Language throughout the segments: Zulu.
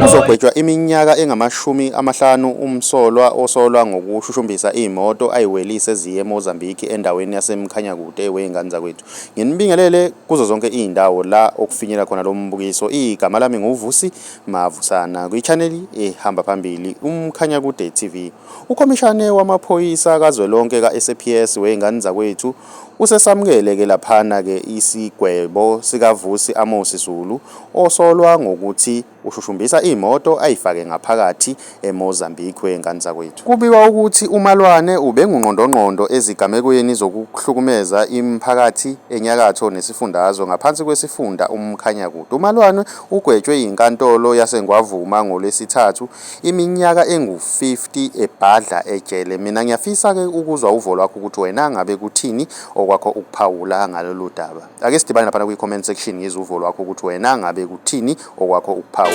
Uzogwetshwa iminyaka engama-50 umsolwa osolwa ngokushushumbisa imoto ayiwelise ziye eMozambique endaweni yaseMkhanyakude eWeyingane zakwethu. Nginibingelele kuzo zonke izindawo la okufinyela khona lo mbukiso. Igama lami nguVusi Mavusana kwi-channel ehamba phambili uMkhanyakude TV. Ukhomishane wamaphoyisa kazwelonke ka-SAPS Weyingane zakwethu usesamukele ke laphana ke isigwebo sikaVusi Amos Zulu osolwa ngokuthi ushushumbisa imoto ayifake ngaphakathi eMozambique Weyingane zakwethu. Kubiwa ukuthi umalwane ubengungqondongqondo ezigamekweni zokuhlukumeza imiphakathi enyakatho nesifundazwe ngaphansi kwesifunda uMkhanyakude. Umalwane ugwetshwe inkantolo yaseNgwavuma ngoLwesithathu iminyaka engu-50 ebhadla ejele. Mina ngiyafisa ke ukuzwa uvo lwakho ukuthi wena ngabe kuthini okwakho ukuphawula ngalolu daba. Ake sidibane lapha kwi-comment section ngizwe uvo lwakho ukuthi wena ngabe kuthini okwakho ukuphawula.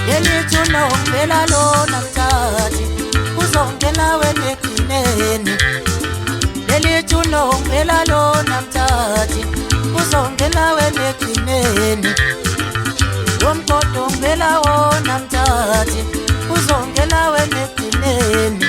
Yelithuna ongela lona mthathi uzongena wenegcineni. Yelithuna ongela lona mthathi uzongena wenegcineni. Womgodo ngela wona mthathi uzongena wenegcineni.